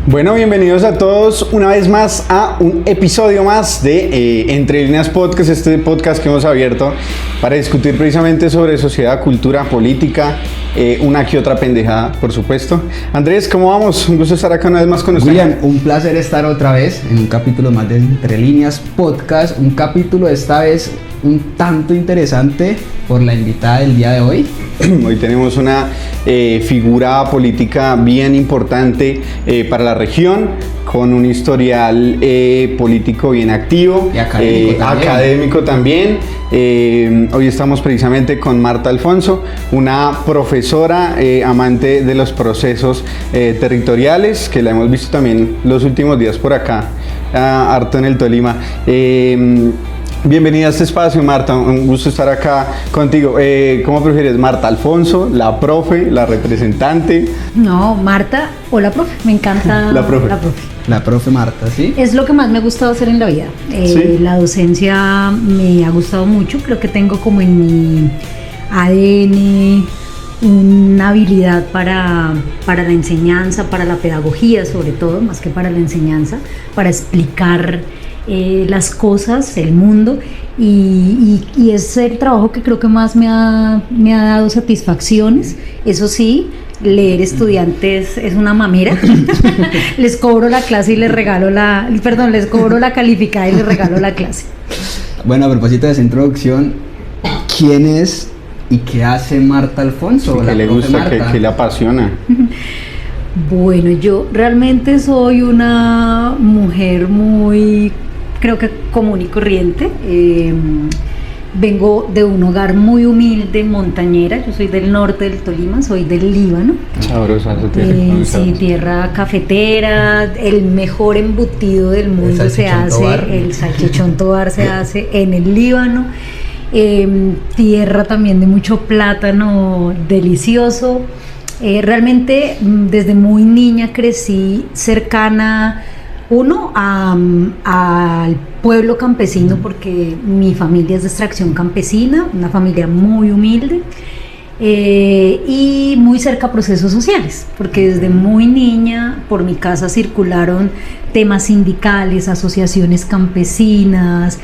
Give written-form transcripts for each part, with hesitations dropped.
Bueno, bienvenidos a todos una vez más a un episodio más de Entre Líneas Podcast, este podcast que hemos abierto para discutir precisamente sobre sociedad, cultura, política, una que otra pendejada, por supuesto. Andrés, ¿cómo vamos? Un gusto estar acá una vez más con usted. William, un placer estar otra vez en un capítulo más de Entre Líneas Podcast, un capítulo esta vez un tanto interesante por la invitada del día de hoy. Hoy tenemos una figura política bien importante para la región, con un historial político bien activo y académico también. Hoy estamos precisamente con Marta Alfonso, una profesora amante de los procesos territoriales, que la hemos visto también los últimos días por acá, harto en el Tolima. Bienvenida a este espacio, Marta, un gusto estar acá contigo. ¿Cómo prefieres, Marta Alfonso, la profe, la representante? No, Marta o la profe, me encanta la profe. La profe Marta, ¿sí? Es lo que más me ha gustado hacer en la vida. ¿Sí? La docencia me ha gustado mucho, creo que tengo como en mi ADN una habilidad para la enseñanza, para la pedagogía sobre todo, más que para la enseñanza, para explicar las cosas, el mundo, y es el trabajo que creo que más me ha dado satisfacciones. Eso sí, leer estudiantes es una mamera. Les cobro la clase y les regalo les cobro la calificada y les regalo la clase. Bueno, a propósito de esa introducción, ¿quién es y qué hace Marta Alfonso? ¿Qué le gusta, qué le apasiona? Bueno, yo realmente soy una mujer muy, creo que común y corriente. Vengo de un hogar muy humilde, montañera. Yo soy del norte del Tolima, soy del Líbano. Sabrosa su tierra. Sí, tierra cafetera. El mejor embutido del mundo el salchichón tobar se hace en el Líbano. Tierra también de mucho plátano delicioso. Realmente desde muy niña crecí cercana al pueblo campesino, porque mi familia es de extracción campesina, una familia muy humilde, y muy cerca a procesos sociales, porque desde muy niña por mi casa circularon temas sindicales, asociaciones campesinas,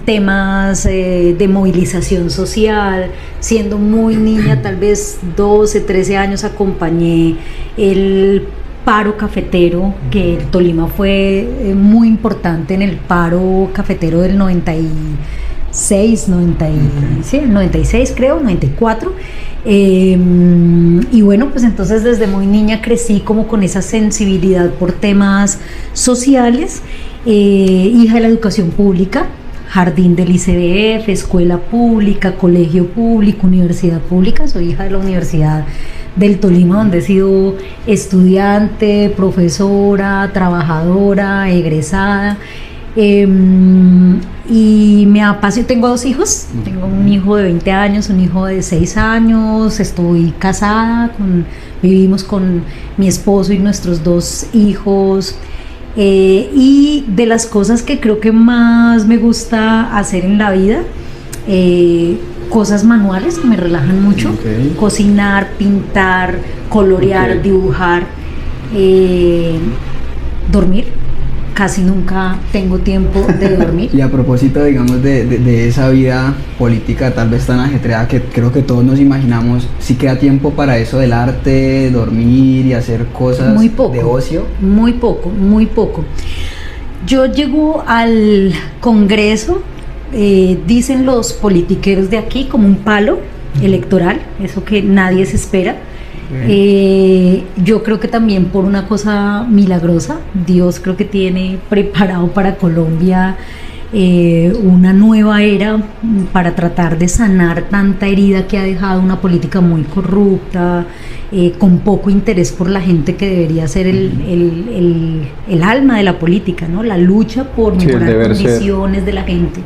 temas de movilización social. Siendo muy niña, tal vez 12, 13 años, acompañé el paro cafetero, que el Tolima fue muy importante en el paro cafetero del 96 creo, 94. Y bueno, pues entonces desde muy niña crecí como con esa sensibilidad por temas sociales. Hija de la educación pública, jardín del ICBF, escuela pública, colegio público, universidad pública. Soy hija de la Universidad del Tolima, donde he sido estudiante, profesora, trabajadora, egresada. Y me apasiona. Tengo 2 hijos, tengo un hijo de 20 años, un hijo de 6 años, estoy casada, vivimos con mi esposo y nuestros 2 hijos. Y de las cosas que creo que más me gusta hacer en la vida, cosas manuales que me relajan mucho. Okay. Cocinar, pintar, colorear, okay, dibujar, dormir. Casi nunca tengo tiempo de dormir. Y a propósito, digamos, de esa vida política tal vez tan ajetreada que creo que todos nos imaginamos, ¿sí queda tiempo para eso del arte, dormir y hacer cosas muy poco, de ocio? Muy poco. Yo llego al Congreso, dicen los politiqueros de aquí, como un palo electoral, eso que nadie se espera. Yo creo que también por una cosa milagrosa, Dios creo que tiene preparado para Colombia una nueva era para tratar de sanar tanta herida que ha dejado una política muy corrupta, con poco interés por la gente que debería ser el alma de la política, ¿no? La lucha por mejorar condiciones de la gente.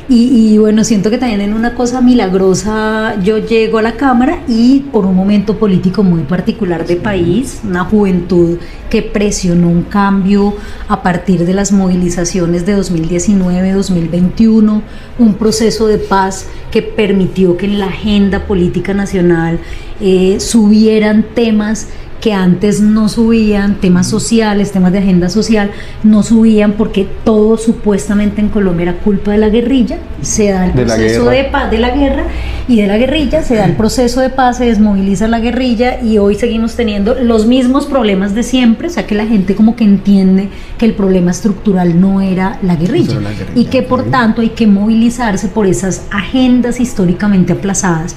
Y bueno, siento que también en una cosa milagrosa yo llego a la Cámara y por un momento político muy particular de país, una juventud que presionó un cambio a partir de las movilizaciones de 2019-2021, un proceso de paz que permitió que en la agenda política nacional subieran temas que antes no subían, temas sociales, temas de agenda social, no subían porque todo supuestamente en Colombia era culpa de la guerrilla. Se da el proceso de paz de la guerra y de la guerrilla, se da el proceso de paz, se desmoviliza la guerrilla y hoy seguimos teniendo los mismos problemas de siempre, o sea que la gente como que entiende que el problema estructural no era la guerrilla, y que por tanto hay que movilizarse por esas agendas históricamente aplazadas.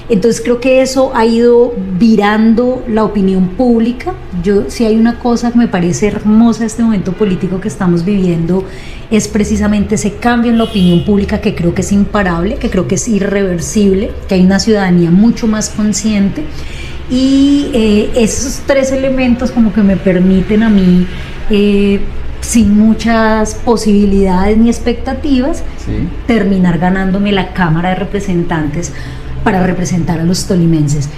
Entonces creo que eso ha ido virando la opinión pública. Si hay una cosa que me parece hermosa este momento político que estamos viviendo, es precisamente ese cambio en la opinión pública, que creo que es imparable, que creo que es irreversible, que hay una ciudadanía mucho más consciente, y esos tres elementos como que me permiten a mí, sin muchas posibilidades ni expectativas, terminar ganándome la Cámara de Representantes para representar a los tolimenses.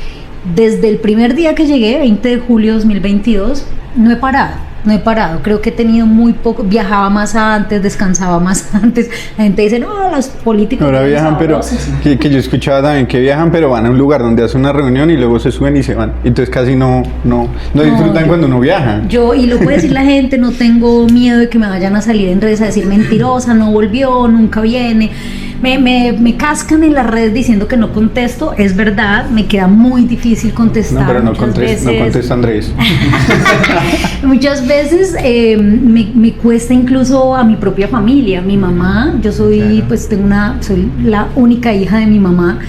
Desde el primer día que llegué, 20 de julio de 2022, no he parado, creo que he tenido muy poco, viajaba más antes, descansaba más antes. La gente dice, no, los políticos ahora viajan, pero que yo escuchaba también que viajan, pero van a un lugar donde hacen una reunión y luego se suben y se van, entonces casi no disfrutan cuando uno viaja. Y lo puede decir la gente, no tengo miedo de que me vayan a salir en redes a decir mentirosa, no volvió, nunca viene. Me cascan en las redes diciendo que no contesto. Es verdad, me queda muy difícil contestar. No, pero no contesta Andrés. Muchas veces me cuesta incluso a mi propia familia. Mi mamá, yo soy, claro, soy la única hija de mi mamá.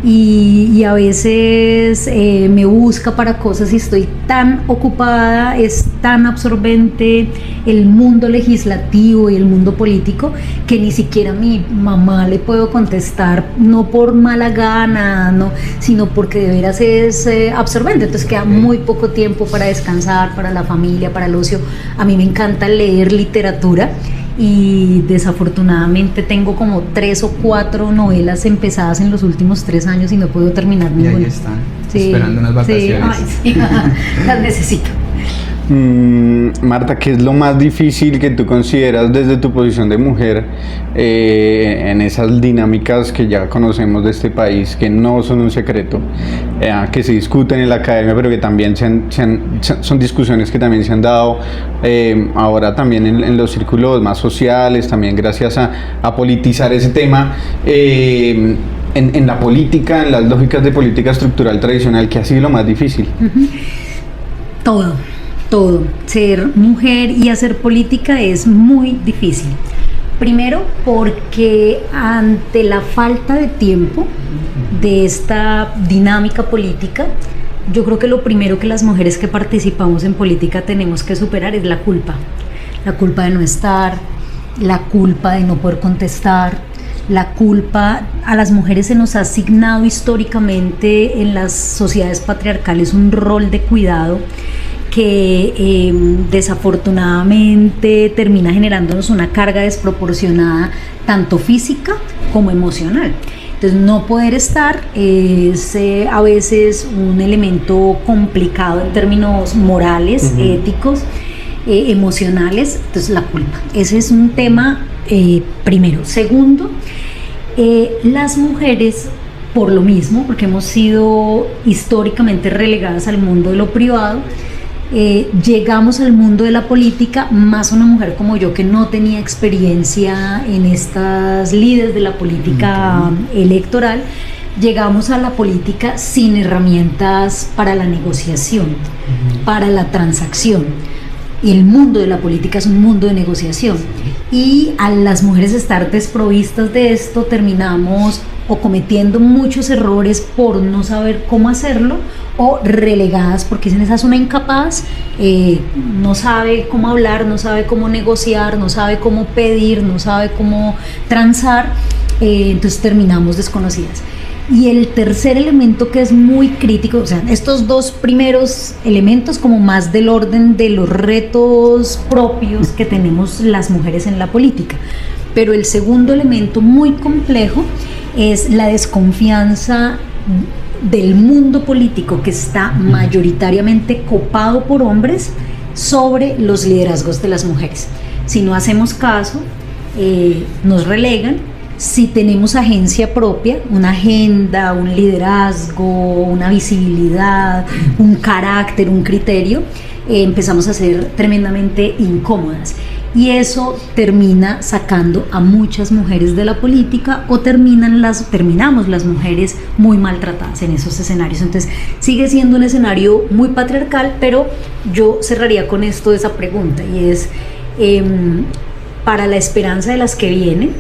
Y a veces me busca para cosas y estoy tan ocupada, es tan absorbente el mundo legislativo y el mundo político que ni siquiera a mi mamá le puedo contestar, no por mala gana, no, sino porque de veras es absorbente. Entonces queda muy poco tiempo para descansar, para la familia, para el ocio. A mí me encanta leer literatura y desafortunadamente tengo como 3 o 4 novelas empezadas en los últimos 3 años y no puedo terminar ninguna. Y ahí están, esperando unas vacaciones. Sí, las necesito. Marta, ¿qué es lo más difícil que tú consideras desde tu posición de mujer en esas dinámicas que ya conocemos de este país, que no son un secreto, que se discuten en la academia, pero que también son discusiones que también se han dado ahora también en los círculos más sociales, también gracias a politizar ese tema en la política, en las lógicas de política estructural tradicional? ¿Qué ha sido lo más difícil? Todo. Ser mujer y hacer política es muy difícil. Primero porque ante la falta de tiempo de esta dinámica política, yo creo que lo primero que las mujeres que participamos en política tenemos que superar es la culpa. La culpa de no estar, la culpa de no poder contestar, la culpa. A las mujeres se nos ha asignado históricamente en las sociedades patriarcales un rol de cuidado que desafortunadamente termina generándonos una carga desproporcionada, tanto física como emocional. Entonces no poder estar es a veces un elemento complicado en términos morales, éticos, emocionales. Entonces la culpa, ese es un tema primero. Segundo, las mujeres, por lo mismo, porque hemos sido históricamente relegadas al mundo de lo privado, llegamos al mundo de la política, más una mujer como yo que no tenía experiencia en estas lides de la política electoral, llegamos a la política sin herramientas para la negociación, para la transacción. Y el mundo de la política es un mundo de negociación, y a las mujeres estar desprovistas de esto terminamos o cometiendo muchos errores por no saber cómo hacerlo, o relegadas porque dicen, esa es una incapaz, no sabe cómo hablar, no sabe cómo negociar, no sabe cómo pedir, no sabe cómo transar, entonces terminamos desconocidas. Y el tercer elemento que es muy crítico, o sea, estos dos primeros elementos como más del orden de los retos propios que tenemos las mujeres en la política, pero el segundo elemento muy complejo es la desconfianza del mundo político, que está mayoritariamente copado por hombres, sobre los liderazgos de las mujeres. Si no hacemos caso, nos relegan. si tenemos agencia propia, una agenda, un liderazgo, una visibilidad, un carácter, un criterio, empezamos a ser tremendamente incómodas. Y eso termina sacando a muchas mujeres de la política, o terminamos las mujeres muy maltratadas en esos escenarios. Entonces sigue siendo un escenario muy patriarcal, pero yo cerraría con esto esa pregunta, y es para la esperanza de las que vienen,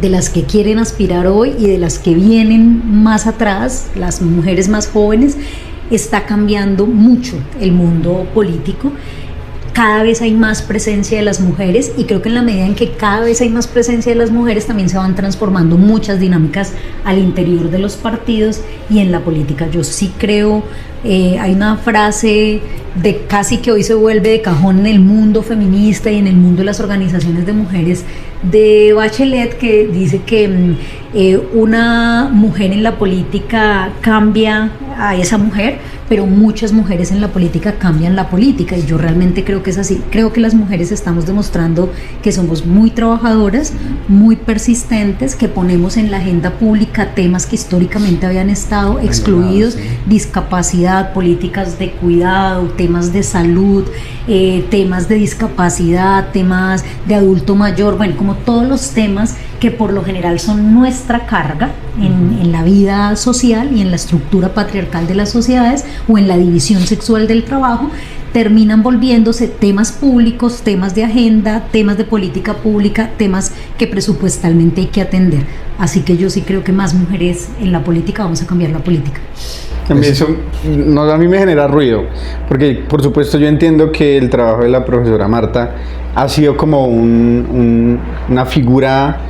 de las que quieren aspirar hoy y de las que vienen más atrás, las mujeres más jóvenes, está cambiando mucho el mundo político. Cada vez hay más presencia de las mujeres, y creo que en la medida en que cada vez hay más presencia de las mujeres, también se van transformando muchas dinámicas al interior de los partidos y en la política. Yo sí creo, hay una frase de casi que hoy se vuelve de cajón en el mundo feminista y en el mundo de las organizaciones de mujeres, de Bachelet, que dice que una mujer en la política cambia a esa mujer, pero muchas mujeres en la política cambian la política, y yo realmente creo que es así. Creo que las mujeres estamos demostrando que somos muy trabajadoras, muy persistentes, que ponemos en la agenda pública temas que históricamente habían estado excluidos, discapacidad, políticas de cuidado, temas de salud, temas de discapacidad, temas de adulto mayor, bueno, como todos los temas que por lo general son nuestra carga en la vida social y en la estructura patriarcal de las sociedades, o en la división sexual del trabajo, terminan volviéndose temas públicos, temas de agenda, temas de política pública, temas que presupuestalmente hay que atender. Así que yo sí creo que más mujeres en la política, vamos a cambiar la política. Eso a mí me genera ruido, porque por supuesto yo entiendo que el trabajo de la profesora Marta ha sido como una figura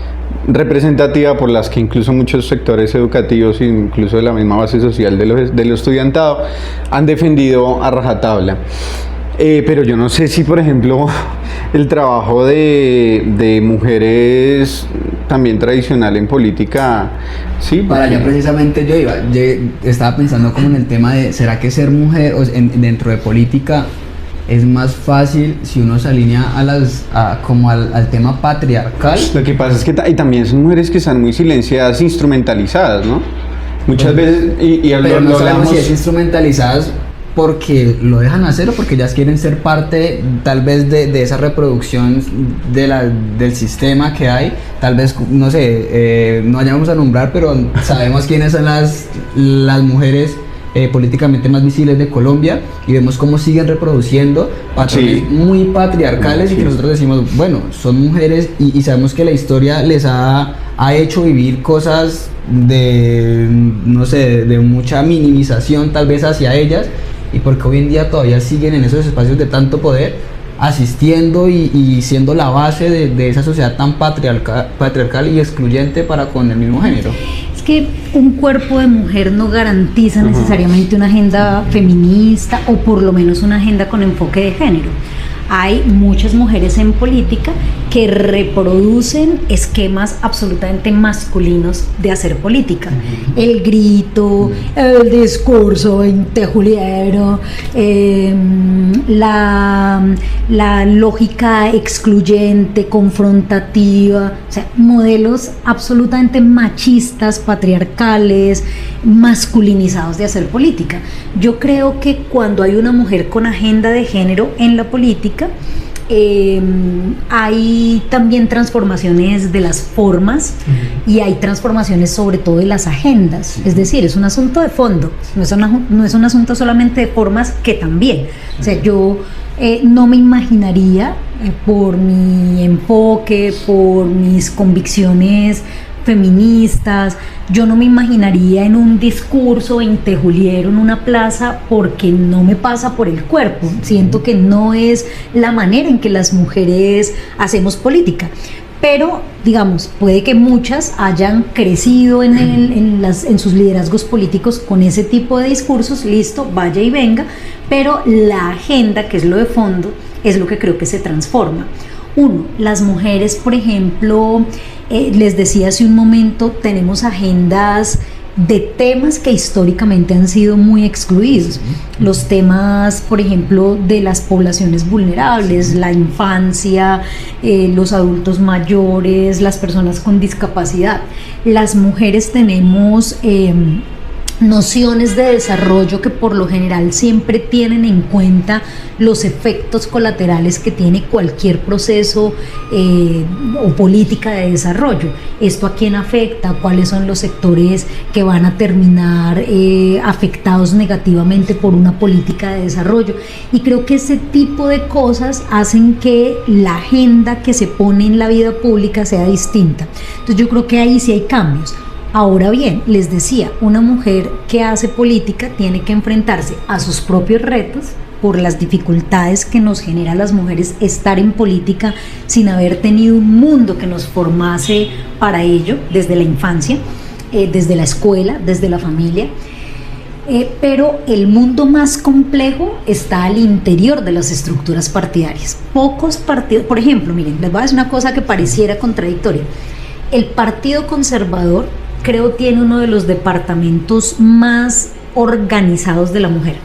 representativa por las que incluso muchos sectores educativos, incluso de la misma base social del estudiantado, han defendido a rajatabla. Pero yo no sé si, por ejemplo, el trabajo de mujeres también tradicional en política, sí. Para allá precisamente yo estaba pensando como en el tema de, ¿será que ser mujer dentro de política es más fácil si uno se alinea al tema patriarcal? Lo que pasa es que y también son mujeres que están muy silenciadas, instrumentalizadas, ¿no? Muchas veces, pero no sabemos si es instrumentalizadas porque lo dejan hacer, o porque ellas quieren ser parte tal vez de esa reproducción del sistema que hay. Tal vez, no sé, no vayamos a nombrar, pero sabemos quiénes son las mujeres políticamente más visibles de Colombia, y vemos cómo siguen reproduciendo patrones muy patriarcales, y que nosotros decimos, bueno, son mujeres, y sabemos que la historia les ha hecho vivir cosas de mucha minimización tal vez hacia ellas, y porque hoy en día todavía siguen en esos espacios de tanto poder, asistiendo y siendo la base de esa sociedad tan patriarcal y excluyente para con el mismo género. Es que un cuerpo de mujer no garantiza necesariamente una agenda feminista, o por lo menos una agenda con enfoque de género. Hay muchas mujeres en política que reproducen esquemas absolutamente masculinos de hacer política. El grito, el discurso ventejuliero, la lógica excluyente, confrontativa, o sea, modelos absolutamente machistas, patriarcales, masculinizados de hacer política. Yo creo que cuando hay una mujer con agenda de género en la política, hay también transformaciones de las formas, y hay transformaciones sobre todo de las agendas. Es decir, es un asunto de fondo, no es un asunto solamente de formas, que también. O sea, yo no me imaginaría, por mi enfoque, por mis convicciones feministas, yo no me imaginaría en un discurso ventejuliero en una plaza, porque no me pasa por el cuerpo. Siento que no es la manera en que las mujeres hacemos política. Pero, digamos, puede que muchas hayan crecido en sus liderazgos políticos con ese tipo de discursos, listo, vaya y venga, pero la agenda, que es lo de fondo, es lo que creo que se transforma. Uno, las mujeres, por ejemplo, les decía hace un momento, tenemos agendas de temas que históricamente han sido muy excluidos. Los temas, por ejemplo, de las poblaciones vulnerables, la infancia, los adultos mayores, las personas con discapacidad. Las mujeres tenemos nociones de desarrollo que por lo general siempre tienen en cuenta los efectos colaterales que tiene cualquier proceso o política de desarrollo. ¿Esto a quién afecta? ¿Cuáles son los sectores que van a terminar afectados negativamente por una política de desarrollo? Y creo que ese tipo de cosas hacen que la agenda que se pone en la vida pública sea distinta. Entonces yo creo que ahí sí hay cambios. Ahora bien, les decía, una mujer que hace política tiene que enfrentarse a sus propios retos por las dificultades que nos genera a las mujeres estar en política sin haber tenido un mundo que nos formase para ello desde la infancia, desde la escuela, desde la familia. Pero el mundo más complejo está al interior de las estructuras partidarias. Pocos partidos, por ejemplo, miren, les voy a decir una cosa que pareciera contradictoria. El Partido Conservador creo tiene uno de los departamentos más organizados de la mujer.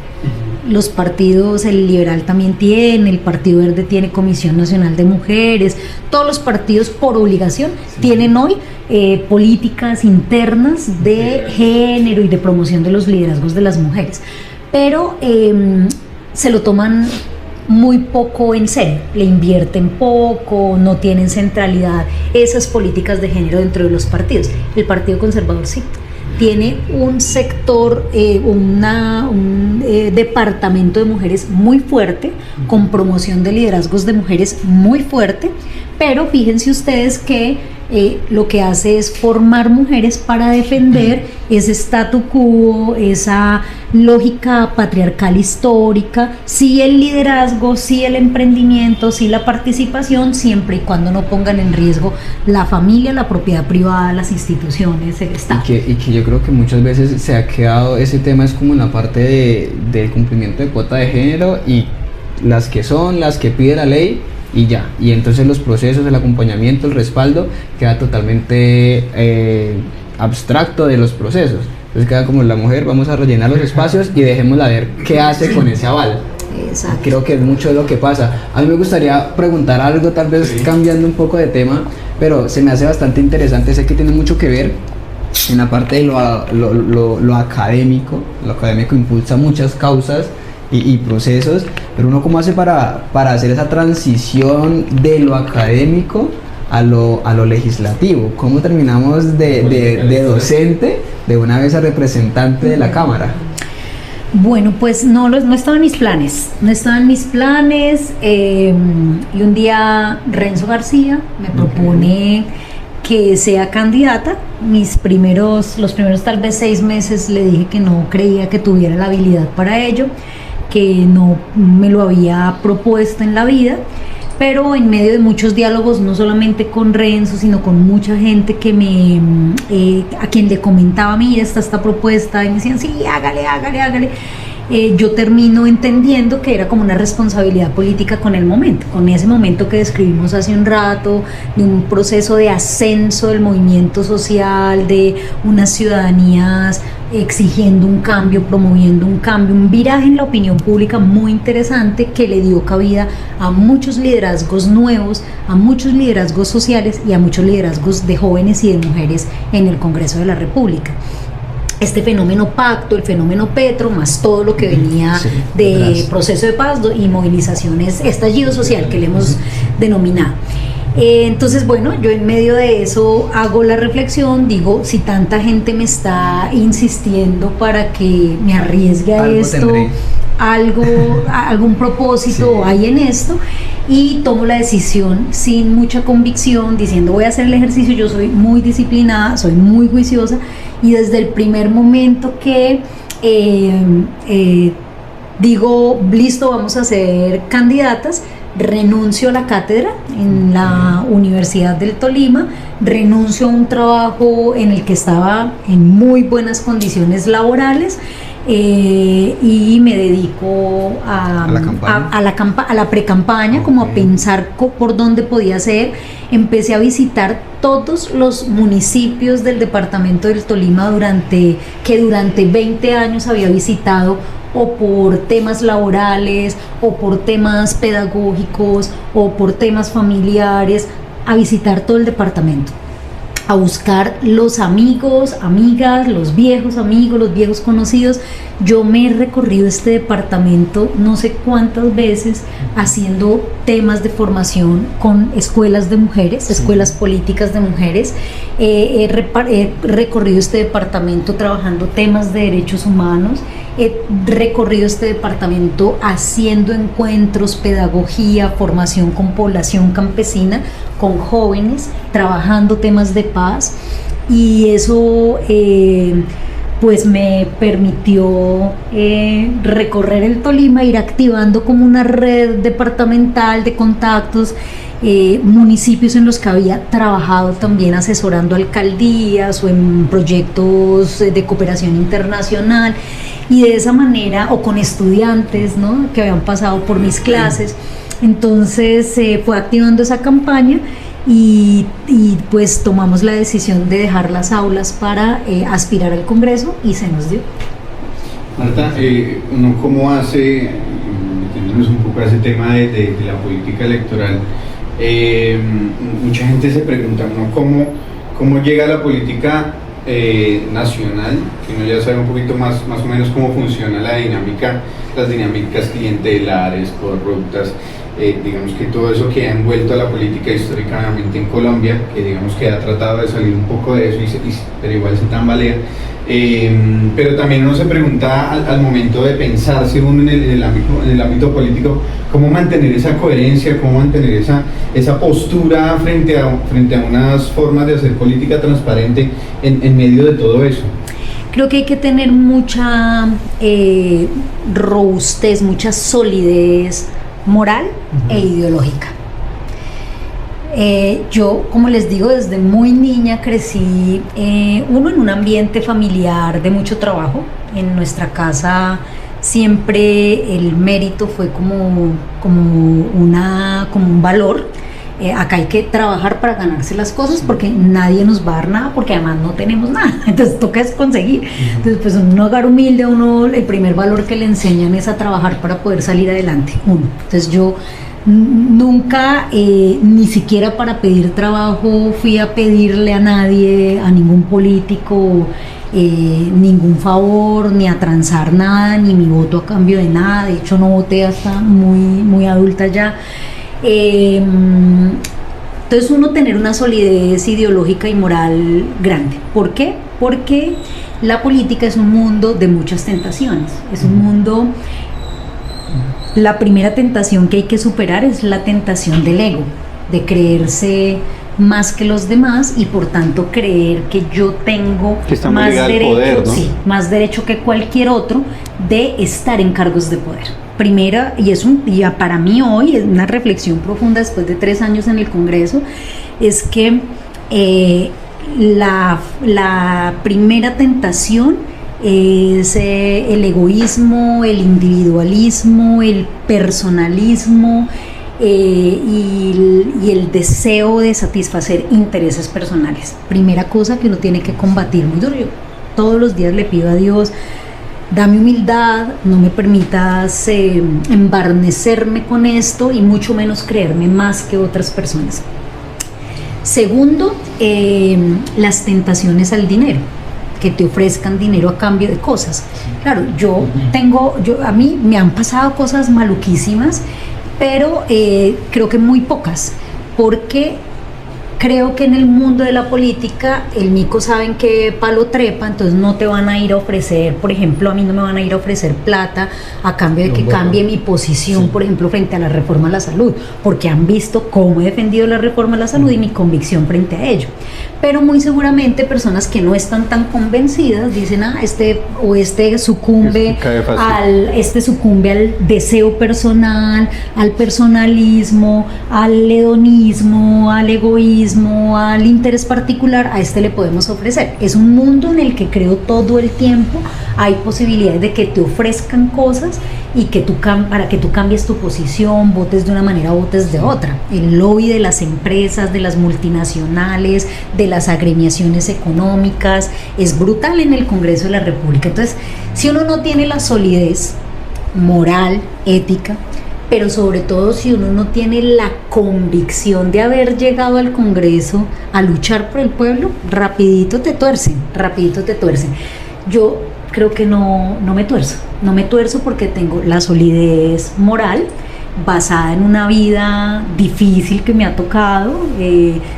Los partidos, el liberal también tiene, el Partido Verde tiene Comisión Nacional de Mujeres, todos los partidos por obligación tienen hoy políticas internas de género y de promoción de los liderazgos de las mujeres, pero se lo toman muy poco en serio, le invierten poco, no tienen centralidad esas políticas de género dentro de los partidos. El Partido Conservador sí tiene un sector, un departamento de mujeres muy fuerte, con promoción de liderazgos de mujeres muy fuerte, pero fíjense ustedes que lo que hace es formar mujeres para defender ese statu quo, esa lógica patriarcal histórica, sí el liderazgo, sí el emprendimiento, sí la participación, siempre y cuando no pongan en riesgo la familia, la propiedad privada, las instituciones, el Estado. Y que yo creo que muchas veces se ha quedado, ese tema es como en la parte del cumplimiento de cuota de género y las que son, las que pide la ley, y ya, y entonces los procesos, el acompañamiento, el respaldo queda totalmente abstracto de los procesos. Entonces queda como la mujer, vamos a rellenar los espacios y dejémosla ver qué hace con ese aval. Exacto. Creo que es mucho de lo que pasa. A mí me gustaría preguntar algo, tal vez cambiando un poco de tema, pero se me hace bastante interesante, sé que tiene mucho que ver en la parte de lo académico. Lo académico impulsa muchas causas y procesos, pero uno cómo hace para hacer esa transición de lo académico a lo legislativo. ¿Cómo terminamos de docente de una vez a representante de la Cámara? Bueno, pues no estaban mis planes, y un día Renzo García me propone que sea candidata. Los primeros tal vez 6 meses le dije que no creía que tuviera la habilidad para ello, que no me lo había propuesto en la vida, pero en medio de muchos diálogos, no solamente con Renzo, sino con mucha gente que a quien le comentaba, mira, está esta propuesta, y me decían, sí, hágale. Yo termino entendiendo que era como una responsabilidad política con ese momento que describimos hace un rato, de un proceso de ascenso del movimiento social, de unas ciudadanías exigiendo un cambio, promoviendo un cambio, un viraje en la opinión pública muy interesante que le dio cabida a muchos liderazgos nuevos, a muchos liderazgos sociales y a muchos liderazgos de jóvenes y de mujeres en el Congreso de la República. Este fenómeno pacto, el fenómeno Petro, más todo lo que venía de proceso de paz y movilizaciones, estallido social que le hemos denominado. Entonces, bueno, yo en medio de eso hago la reflexión, digo, si tanta gente me está insistiendo para que me arriesgue a esto, algún propósito hay en esto, y tomo la decisión sin mucha convicción, diciendo voy a hacer el ejercicio. Yo soy muy disciplinada, soy muy juiciosa, y desde el primer momento que digo, listo, vamos a ser candidatas, renuncio a la cátedra en la Universidad del Tolima, renuncio a un trabajo en el que estaba en muy buenas condiciones laborales, y me dedico a la pre-campaña, como a pensar por dónde podía ser. Empecé a visitar todos los municipios del departamento del Tolima durante 20 años había visitado, o por temas laborales, o por temas pedagógicos, o por temas familiares, a visitar todo el departamento, a buscar los amigos, amigas, los viejos amigos, los viejos conocidos. Yo me he recorrido este departamento no sé cuántas veces haciendo temas de formación con escuelas de mujeres, escuelas políticas de mujeres. He recorrido este departamento trabajando temas de derechos humanos. He recorrido este departamento haciendo encuentros, pedagogía, formación con población campesina, con jóvenes, trabajando temas de paz, y eso pues me permitió recorrer el Tolima, ir activando como una red departamental de contactos, municipios en los que había trabajado también asesorando alcaldías o en proyectos de cooperación internacional, y de esa manera, o con estudiantes, ¿no?, que habían pasado por mis clases. Entonces fue activando esa campaña y pues tomamos la decisión de dejar las aulas para aspirar al Congreso, y se nos dio. Marta, uno cómo hace, metiéndonos un poco a ese tema de la política electoral, mucha gente se pregunta, ¿no?, cómo llega a la política nacional, que uno ya sabe un poquito más o menos cómo funciona la dinámica, las dinámicas clientelares, corruptas, digamos que todo eso que ha envuelto a la política históricamente en Colombia, que digamos que ha tratado de salir un poco de eso, pero igual se tambalea. Pero también uno se pregunta al momento de pensarse uno en el ámbito político, cómo mantener esa coherencia, cómo mantener esa postura frente a unas formas de hacer política transparente en medio de todo eso. Creo que hay que tener mucha robustez, mucha solidez moral e ideológica. Yo, como les digo, desde muy niña crecí, uno, en un ambiente familiar de mucho trabajo. En nuestra casa siempre el mérito fue como un valor. Acá hay que trabajar para ganarse las cosas, porque nadie nos va a dar nada, porque además no tenemos nada, entonces toca es conseguir. Entonces, pues en un hogar humilde, el primer valor que le enseñan es a trabajar para poder salir adelante, Entonces yo nunca, ni siquiera para pedir trabajo, fui a pedirle a nadie, a ningún político, ningún favor, ni a transar nada, ni mi voto a cambio de nada. De hecho, no voté hasta muy adulta ya. Entonces, uno tener una solidez ideológica y moral grande. ¿Por qué? Porque la política es un mundo de muchas tentaciones. Es un mundo... La primera tentación que hay que superar es la tentación del ego, de creerse más que los demás, y por tanto creer que yo tengo más derecho, poder, ¿no? Sí, más derecho que cualquier otro de estar en cargos de poder. Primera, y para mí hoy es una reflexión profunda después de 3 años en el Congreso, es que la primera tentación es el egoísmo, el individualismo, el personalismo, y el deseo de satisfacer intereses personales. Primera cosa que uno tiene que combatir muy duro. Yo todos los días le pido a Dios: dame humildad, no me permitas embarnecerme con esto, y mucho menos creerme más que otras personas. Segundo, las tentaciones al dinero, que te ofrezcan dinero a cambio de cosas. Claro, a mí me han pasado cosas maluquísimas, pero creo que muy pocas, porque creo que en el mundo de la política el mico saben qué palo trepa, entonces no te van a ir a ofrecer, por ejemplo, a mí no me van a ir a ofrecer plata a cambio de que cambie mi posición, sí, por ejemplo, frente a la reforma a la salud, porque han visto cómo he defendido la reforma a la salud y mi convicción frente a ello. Pero muy seguramente personas que no están tan convencidas dicen: este sucumbe al deseo personal, al personalismo, al hedonismo, al egoísmo, capitalismo, al interés particular, a este le podemos ofrecer. Es un mundo en el que creo todo el tiempo hay posibilidades de que te ofrezcan cosas y que para que tú cambies tu posición, votes de una manera o votes de otra. El lobby de las empresas, de las multinacionales, de las agremiaciones económicas, es brutal en el Congreso de la República. Entonces, si uno no tiene la solidez moral, ética, pero sobre todo si uno no tiene la convicción de haber llegado al Congreso a luchar por el pueblo, rapidito te tuercen. Yo creo que no me tuerzo porque tengo la solidez moral basada en una vida difícil que me ha tocado,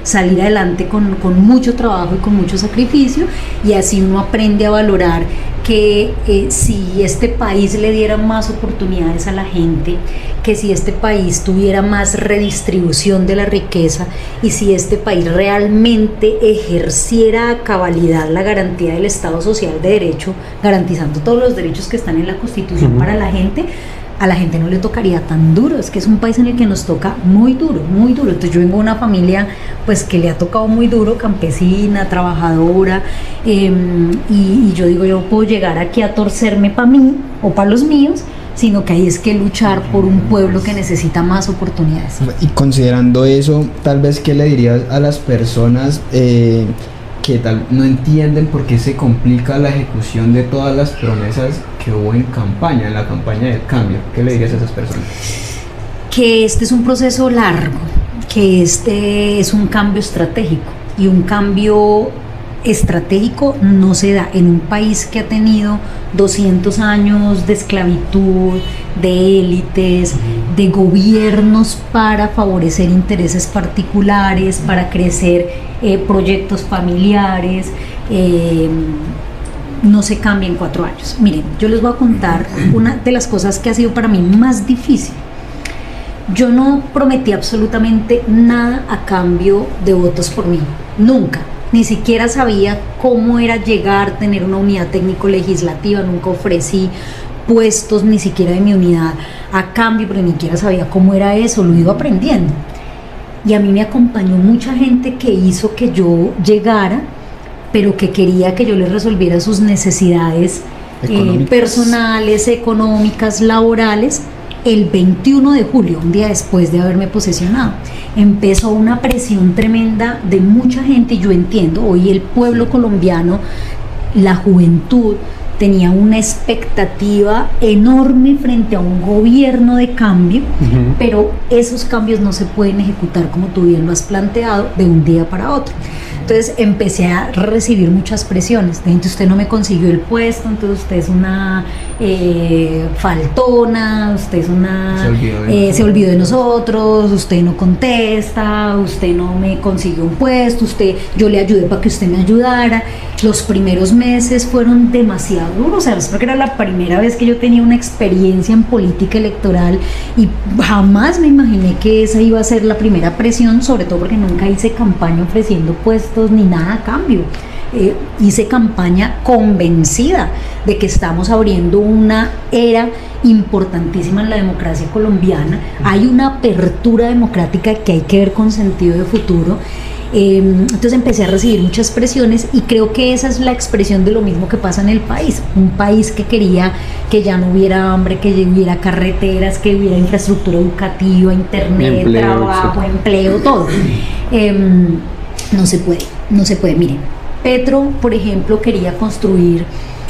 salir adelante con mucho trabajo y con mucho sacrificio, y así uno aprende a valorar que si este país le diera más oportunidades a la gente, que si este país tuviera más redistribución de la riqueza y si este país realmente ejerciera a cabalidad la garantía del Estado Social de Derecho, garantizando todos los derechos que están en la Constitución para la gente, a la gente no le tocaría tan duro. Es que es un país en el que nos toca muy duro. Entonces yo vengo de una familia pues que le ha tocado muy duro, campesina, trabajadora, y yo digo, yo puedo llegar aquí a torcerme para mí o para los míos, sino que hay es que luchar por un pueblo que necesita más oportunidades. Y considerando eso, tal vez, ¿qué le dirías a las personas que tal no entienden por qué se complica la ejecución de todas las promesas que hubo en la campaña del cambio? ¿Qué le dirías a esas personas? Que este es un proceso largo, que este es un cambio estratégico, y un cambio estratégico no se da en un país que ha tenido 200 años de esclavitud, de élites, de gobiernos para favorecer intereses particulares, para crecer proyectos familiares. No se cambia en 4 años. Miren, yo les voy a contar una de las cosas que ha sido para mí más difícil. Yo no prometí absolutamente nada a cambio de votos por mí, nunca. Ni siquiera sabía cómo era llegar, tener una unidad técnico-legislativa, nunca ofrecí puestos ni siquiera de mi unidad a cambio, pero ni siquiera sabía cómo era eso, lo iba aprendiendo. Y a mí me acompañó mucha gente que hizo que yo llegara, pero que quería que yo les resolviera sus necesidades personales, económicas, laborales. El 21 de julio, un día después de haberme posesionado, empezó una presión tremenda de mucha gente, y yo entiendo, hoy el pueblo colombiano, la juventud, tenía una expectativa enorme frente a un gobierno de cambio, pero esos cambios no se pueden ejecutar, como tú bien lo has planteado, de un día para otro. Entonces empecé a recibir muchas presiones de gente: usted no me consiguió el puesto, entonces usted es una faltona, usted es una se olvidó de nosotros, usted no contesta, usted no me consiguió un puesto, yo le ayudé para que usted me ayudara. Los primeros meses fueron demasiado duros, ¿sabes? Porque era la primera vez que yo tenía una experiencia en política electoral y jamás me imaginé que esa iba a ser la primera presión, sobre todo porque nunca hice campaña ofreciendo puestos ni nada a cambio. Hice campaña convencida de que estamos abriendo una era importantísima en la democracia colombiana. Hay una apertura democrática que hay que ver con sentido de futuro. Entonces empecé a recibir muchas presiones, y creo que esa es la expresión de lo mismo que pasa en el país. Un país que quería que ya no hubiera hambre, que hubiera carreteras, que hubiera infraestructura educativa, internet, trabajo, empleo, todo. No se puede. Miren, Petro, por ejemplo, quería construir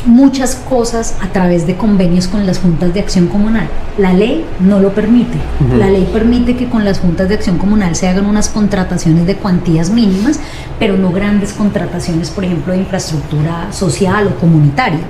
muchas cosas a través de convenios con las juntas de acción comunal. La ley no lo permite. La ley permite que con las juntas de acción comunal se hagan unas contrataciones de cuantías mínimas, pero no grandes contrataciones, por ejemplo, de infraestructura social o comunitaria.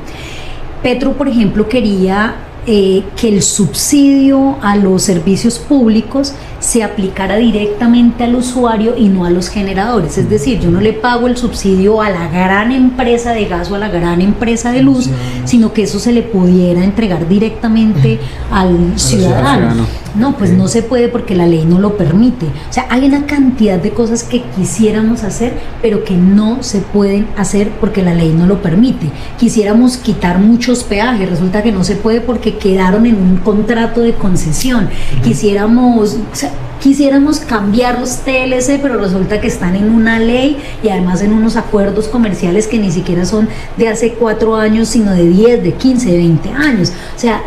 Petro, por ejemplo, quería que el subsidio a los servicios públicos se aplicara directamente al usuario y no a los generadores. Es decir, yo no le pago el subsidio a la gran empresa de gas o a la gran empresa de luz, sino que eso se le pudiera entregar directamente al ciudadano. No, pues no se puede porque la ley no lo permite. O sea, hay una cantidad de cosas que quisiéramos hacer, pero que no se pueden hacer porque la ley no lo permite. Quisiéramos quitar muchos peajes, resulta que no se puede porque quedaron en un contrato de concesión. Quisiéramos, o sea, sea, quisiéramos cambiar los TLC, pero resulta que están en una ley y además en unos acuerdos comerciales que ni siquiera son de hace 4 años, sino de 10, de 15, de 20 años. O sea,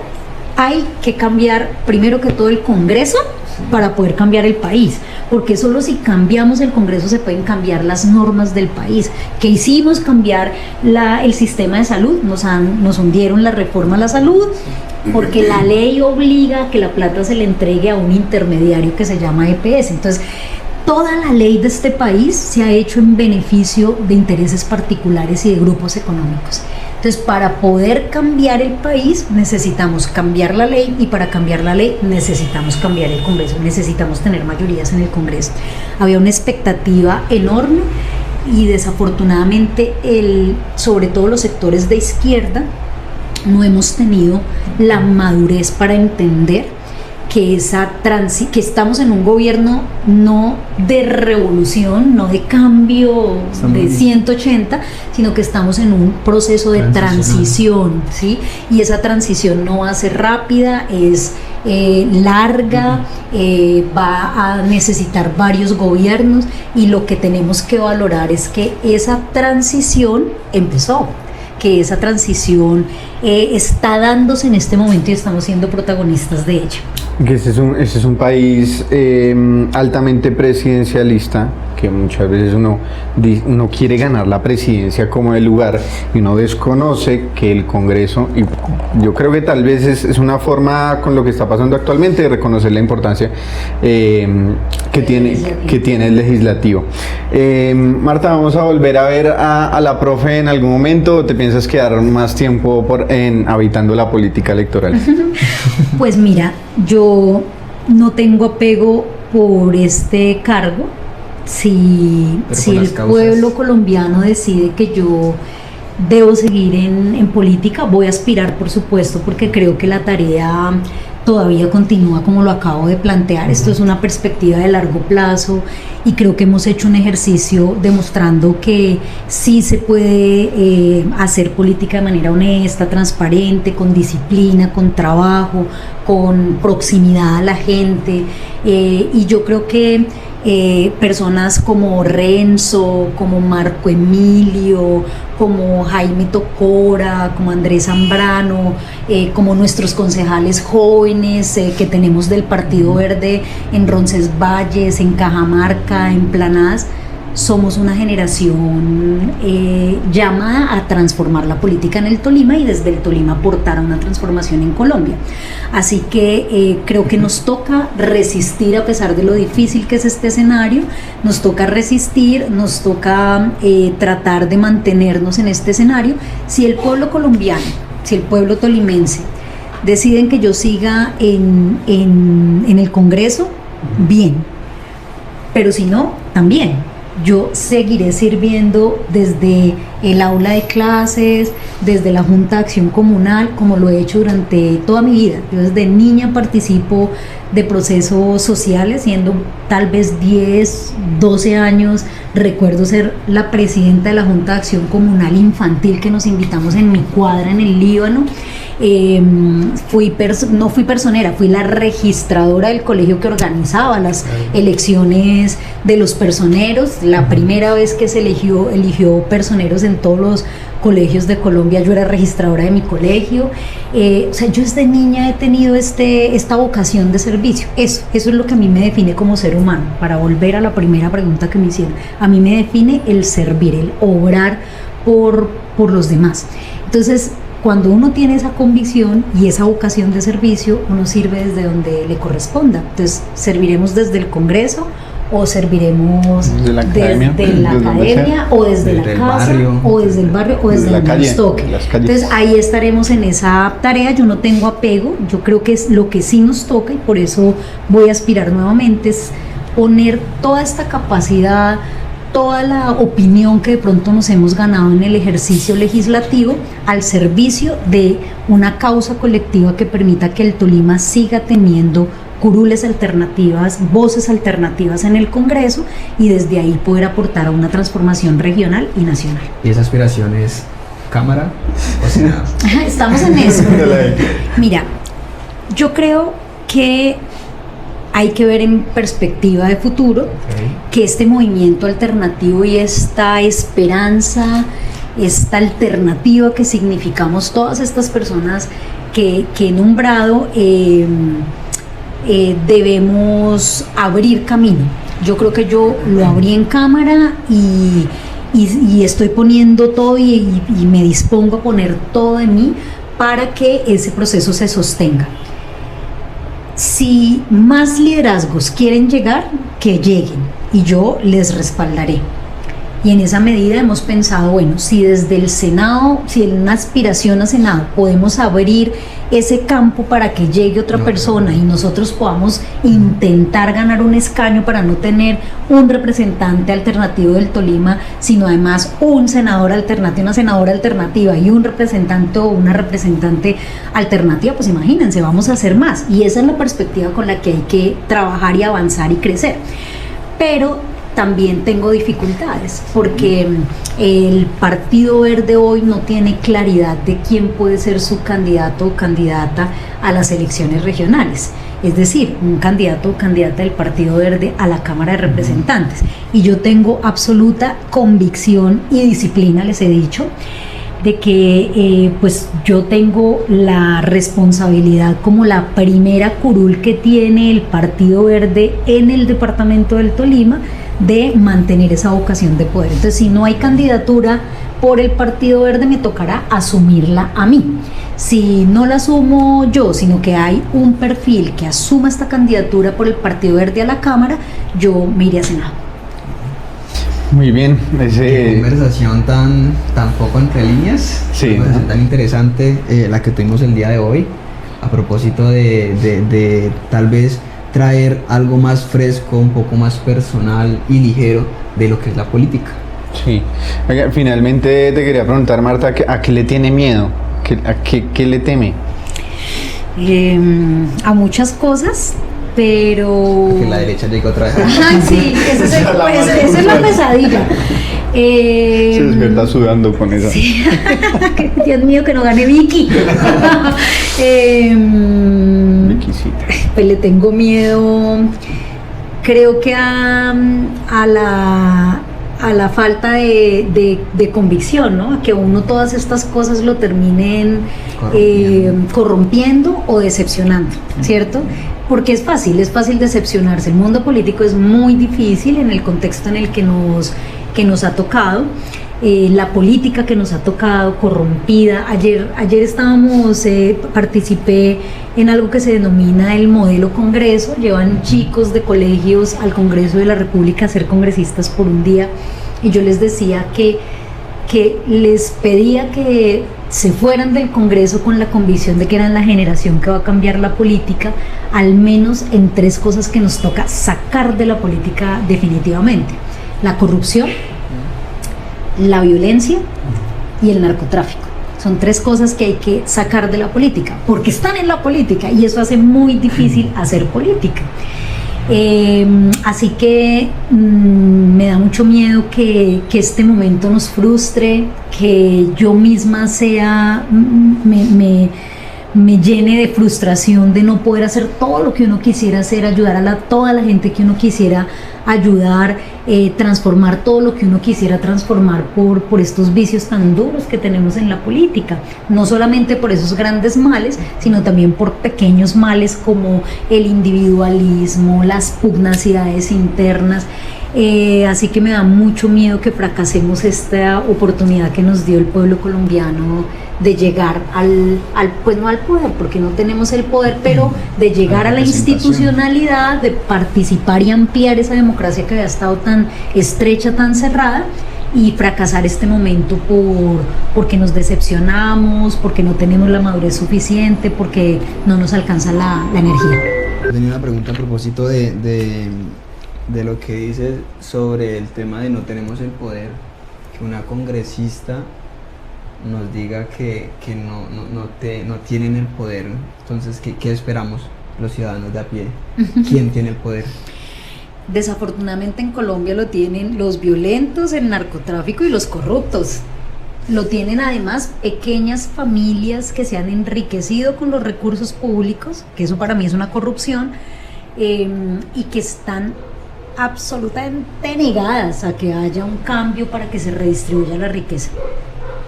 hay que cambiar primero que todo el Congreso para poder cambiar el país, porque solo si cambiamos el Congreso se pueden cambiar las normas del país. Que hicimos cambiar el sistema de salud, nos hundieron la reforma a la salud, porque la ley obliga a que la plata se le entregue a un intermediario que se llama EPS. Entonces, toda la ley de este país se ha hecho en beneficio de intereses particulares y de grupos económicos. Entonces, para poder cambiar el país necesitamos cambiar la ley, y para cambiar la ley necesitamos cambiar el Congreso, necesitamos tener mayorías en el Congreso. Había una expectativa enorme y desafortunadamente sobre todo los sectores de izquierda no hemos tenido la madurez para entender que estamos en un gobierno no de revolución, no de cambio de 180, sino que estamos en un proceso de transición, ¿sí? Y esa transición no va a ser rápida, es larga, va a necesitar varios gobiernos, y lo que tenemos que valorar es que esa transición empezó, que esa transición está dándose en este momento y estamos siendo protagonistas de ella. Que este es un país altamente presidencialista, que muchas veces uno quiere ganar la presidencia como el lugar y uno desconoce que el Congreso, y yo creo que tal vez es una forma con lo que está pasando actualmente de reconocer la importancia que tiene el legislativo. Marta, vamos a volver a ver a la profe en algún momento, ¿o te piensas quedar más tiempo habitando la política electoral? Pues mira, yo no tengo apego por este cargo. Si el pueblo colombiano decide que yo debo seguir en política, voy a aspirar, por supuesto, porque creo que la tarea todavía continúa como lo acabo de plantear. Esto es una perspectiva de largo plazo y creo que hemos hecho un ejercicio demostrando que sí se puede hacer política de manera honesta, transparente, con disciplina, con trabajo, con proximidad a la gente, y yo creo que personas como Renzo, como Marco Emilio, como Jaime Tocora, como Andrés Zambrano, como nuestros concejales jóvenes que tenemos del Partido Verde en Roncesvalles, en Cajamarca, en Planadas, somos una generación llamada a transformar la política en el Tolima y desde el Tolima aportar a una transformación en Colombia. Así que creo que nos toca resistir a pesar de lo difícil que es este escenario, nos toca resistir, nos toca tratar de mantenernos en este escenario. Si el pueblo colombiano, si el pueblo tolimense deciden que yo siga en el Congreso, bien, pero si no, también. Yo seguiré sirviendo desde el aula de clases, desde la Junta de Acción Comunal, como lo he hecho durante toda mi vida. Yo desde niña participo de procesos sociales, siendo tal vez 10, 12 años. Recuerdo ser la presidenta de la Junta de Acción Comunal Infantil que nos invitamos en mi cuadra en el Líbano. No fui personera, fui la registradora del colegio que organizaba las elecciones de los personeros. La primera vez que se eligió personeros en todos los colegios de Colombia, yo era registradora de mi colegio. O sea, yo desde niña he tenido esta vocación de servicio. Eso es lo que a mí me define como ser humano. Para volver a la primera pregunta que me hicieron, a mí me define el servir, el obrar por los demás. Entonces, cuando uno tiene esa convicción y esa vocación de servicio, uno sirve desde donde le corresponda. Entonces, serviremos desde el Congreso, o serviremos desde la academia o desde la casa, barrio, o desde el barrio, o desde donde nos toque. Entonces, ahí estaremos en esa tarea. Yo no tengo apego, yo creo que es lo que sí nos toca, y por eso voy a aspirar nuevamente, es poner toda esta capacidad, toda la opinión que de pronto nos hemos ganado en el ejercicio legislativo al servicio de una causa colectiva que permita que el Tolima siga teniendo curules alternativas, voces alternativas en el Congreso, y desde ahí poder aportar a una transformación regional y nacional. ¿Y esa aspiración es Cámara o Senado? Estamos en eso. Mira, yo creo que hay que ver en perspectiva de futuro que este movimiento alternativo y esta esperanza, esta alternativa que significamos todas estas personas que he nombrado, debemos abrir camino. Yo creo que yo lo abrí en cámara y estoy poniendo todo y me dispongo a poner todo de mí para que ese proceso se sostenga. Si más liderazgos quieren llegar, que lleguen y yo les respaldaré. Y en esa medida hemos pensado, bueno, si desde el Senado, si en una aspiración a Senado podemos abrir ese campo para que llegue otra persona y nosotros podamos intentar ganar un escaño para no tener un representante alternativo del Tolima, sino además un senador alternativo, una senadora alternativa y un representante o una representante alternativa, pues imagínense, vamos a hacer más. Y esa es la perspectiva con la que hay que trabajar y avanzar y crecer. Pero también tengo dificultades porque el Partido Verde hoy no tiene claridad de quién puede ser su candidato o candidata a las elecciones regionales, es decir, un candidato o candidata del Partido Verde a la Cámara de Representantes. Y yo tengo absoluta convicción y disciplina, les he dicho, de que pues yo tengo la responsabilidad como la primera curul que tiene el Partido Verde en el departamento del Tolima de mantener esa vocación de poder. Entonces, si no hay candidatura por el Partido Verde, me tocará asumirla a mí. Si no la asumo yo, sino que hay un perfil que asuma esta candidatura por el Partido Verde a la Cámara, yo me iré a Senado. Muy bien. Qué conversación tan poco entre líneas, sí, una conversación tan interesante la que tuvimos el día de hoy, a propósito de tal vez traer algo más fresco, un poco más personal y ligero de lo que es la política. Sí. Oiga, finalmente te quería preguntar, Marta, ¿a qué le tiene miedo? ¿A qué le teme? A muchas cosas, pero... Que la derecha llegó otra vez. Sí, esa es la pesadilla. Se despierta sudando con esa. Sí. Dios mío, que no gane Vicky. Pues le tengo miedo, creo que a la falta de convicción, ¿no? A que uno todas estas cosas lo terminen corrompiendo o decepcionando, ¿cierto? Porque es fácil decepcionarse. El mundo político es muy difícil en el contexto en el que nos ha tocado. La política que nos ha tocado corrompida. Ayer participé en algo que se denomina el modelo congreso. Llevan chicos de colegios al Congreso de la República a ser congresistas por un día, y yo les decía que les pedía que se fueran del Congreso con la convicción de que eran la generación que va a cambiar la política, al menos en 3 cosas que nos toca sacar de la política definitivamente: la corrupción, la violencia y el narcotráfico. Son 3 cosas que hay que sacar de la política, porque están en la política y eso hace muy difícil hacer política. Así que me da mucho miedo que este momento nos frustre, que yo misma me llene de frustración de no poder hacer todo lo que uno quisiera hacer, ayudar a toda la gente que uno quisiera ayudar, transformar todo lo que uno quisiera transformar por estos vicios tan duros que tenemos en la política, no solamente por esos grandes males, sino también por pequeños males como el individualismo, las pugnacidades internas. Así que me da mucho miedo que fracasemos esta oportunidad que nos dio el pueblo colombiano de llegar pues no al poder, porque no tenemos el poder, pero de llegar a la institucionalidad, de participar y ampliar esa democracia que había estado tan estrecha, tan cerrada, y fracasar este momento porque nos decepcionamos, porque no tenemos la madurez suficiente, porque no nos alcanza la energía. Tenía una pregunta a propósito de lo que dices sobre el tema de no tenemos el poder, que una congresista nos diga que no tienen el poder. Entonces, ¿qué esperamos los ciudadanos de a pie? ¿Quién tiene el poder? Desafortunadamente en Colombia lo tienen los violentos, el narcotráfico y los corruptos. Lo tienen además pequeñas familias que se han enriquecido con los recursos públicos, que eso para mí es una corrupción, y que están absolutamente negadas a que haya un cambio para que se redistribuya la riqueza.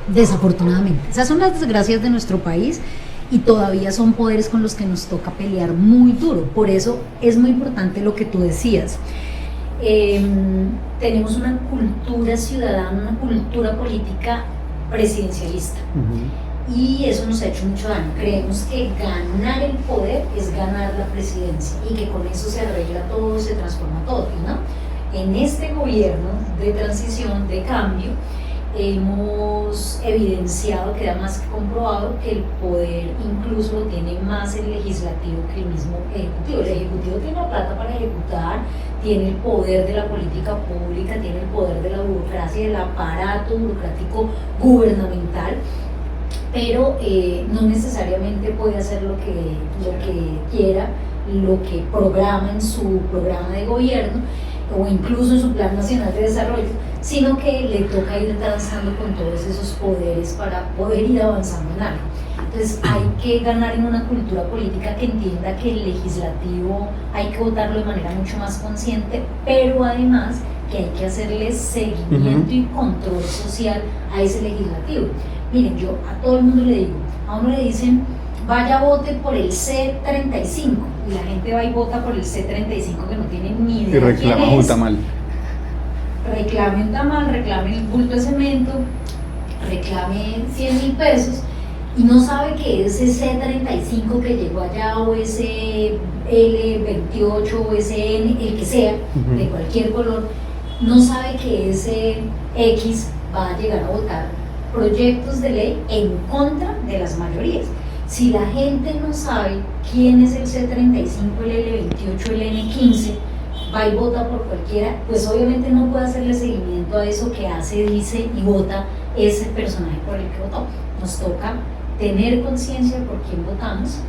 Desafortunadamente, esas son las desgracias de nuestro país y todavía son poderes con los que nos toca pelear muy duro. Por eso es muy importante lo que tú decías. Tenemos una cultura ciudadana, una cultura política presidencialista. Y eso nos ha hecho mucho daño. Creemos que ganar el poder es ganar la presidencia y que con eso se arregla todo, se transforma todo, ¿no? En este gobierno de transición, de cambio, hemos evidenciado, queda más que comprobado, que el poder incluso lo tiene más el legislativo que el mismo ejecutivo. El ejecutivo tiene la plata para ejecutar, tiene el poder de la política pública, tiene el poder de la burocracia, del aparato burocrático gubernamental, pero no necesariamente puede hacer lo que quiera, lo que programa en su programa de gobierno o incluso en su Plan Nacional de Desarrollo, sino que le toca ir danzando con todos esos poderes para poder ir avanzando en algo. Entonces hay que ganar en una cultura política que entienda que el legislativo hay que votarlo de manera mucho más consciente, pero además que hay que hacerle seguimiento y control social a ese legislativo. Miren, yo a todo el mundo le digo, a uno le dicen, vaya vote por el C35, y la gente va y vota por el C35 que no tiene ni idea. Y reclama un tamal. Reclame un tamal, reclame el bulto de cemento, reclame 100.000 pesos, y no sabe que ese C35 que llegó allá, o ese L28, o ese N, el que sea, de cualquier color, no sabe que ese X va a llegar a votar proyectos de ley en contra de las mayorías. Si la gente no sabe quién es el C35, el L28, el N15, va y vota por cualquiera, pues obviamente no puede hacerle seguimiento a eso que hace, dice y vota ese personaje por el que votó. Nos toca tener conciencia de por quién votamos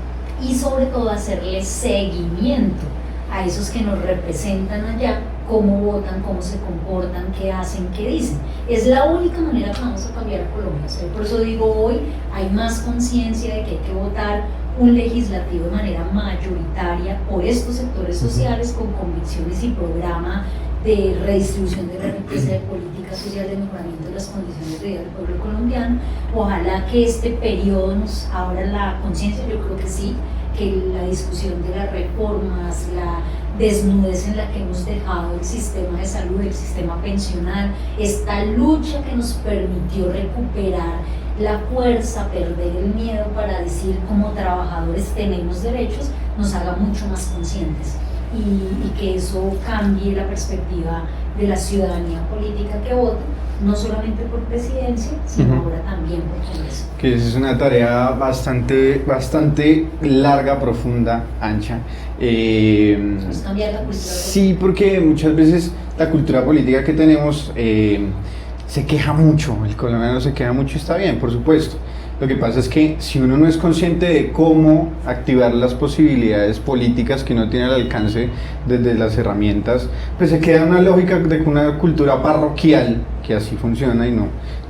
y sobre todo hacerle seguimiento a esos que nos representan allá, cómo votan, cómo se comportan, qué hacen, qué dicen. Es la única manera que vamos a cambiar a Colombia. Por eso digo, hoy hay más conciencia de que hay que votar un legislativo de manera mayoritaria por estos sectores sociales con convicciones y programa de redistribución de la riqueza, de política social, de mejoramiento de las condiciones de vida del pueblo colombiano. Ojalá que este periodo nos abra la conciencia, yo creo que sí, que la discusión de las reformas, la desnudez en la que hemos dejado el sistema de salud, el sistema pensional, esta lucha que nos permitió recuperar la fuerza, perder el miedo para decir como trabajadores tenemos derechos, nos haga mucho más conscientes y que eso cambie la perspectiva de la ciudadanía política que vota, no solamente por presidencia, sino ahora también por Congreso. Que es una tarea bastante larga, profunda, ancha. Es cambiar la cultura. Sí, porque muchas veces la cultura política que tenemos se queja mucho, el colombiano se queja mucho, está bien, por supuesto. Lo que pasa es que si uno no es consciente de cómo activar las posibilidades políticas que uno tiene al alcance desde las herramientas, pues se queda una lógica de una cultura parroquial que así funciona y no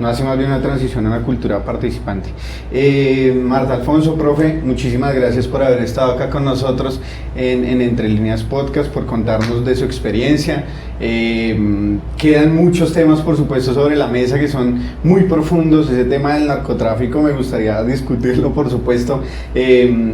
hace más bien una transición a una cultura participante. Marta Alfonso, profe, muchísimas gracias por haber estado acá con nosotros en Entre Líneas Podcast, por contarnos de su experiencia. Quedan muchos temas, por supuesto, sobre la mesa que son muy profundos. Ese tema del narcotráfico me gustaría discutirlo, por supuesto,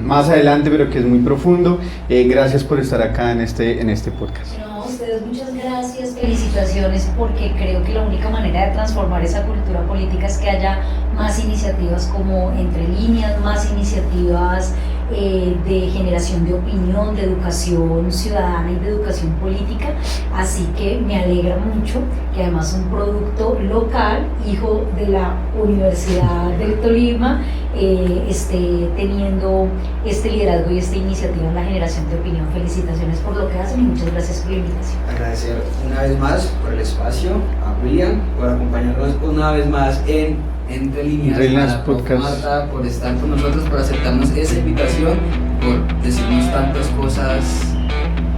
más adelante, pero que es muy profundo. Gracias por estar acá en este podcast. No, ustedes muchas gracias, felicitaciones, porque creo que la única manera de transformar esa cultura política es que haya más iniciativas como Entre Líneas, más iniciativas de generación de opinión, de educación ciudadana y de educación política, así que me alegra mucho que además un producto local, hijo de la Universidad del Tolima, esté teniendo este liderazgo y esta iniciativa en la generación de opinión. Felicitaciones por lo que hacen y muchas gracias por la invitación. Agradecer una vez más por el espacio, a William por acompañarnos una vez más en Entre Líneas, a Podcast. Marta por estar con nosotros, por aceptarnos esa invitación, por decirnos tantas cosas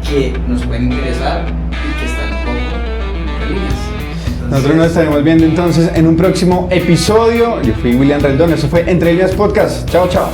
que nos pueden interesar y que están un poco entre líneas. Nosotros nos estaremos viendo entonces en un próximo episodio. Yo fui William Rendón, eso fue Entre Líneas Podcast. Chao, chao.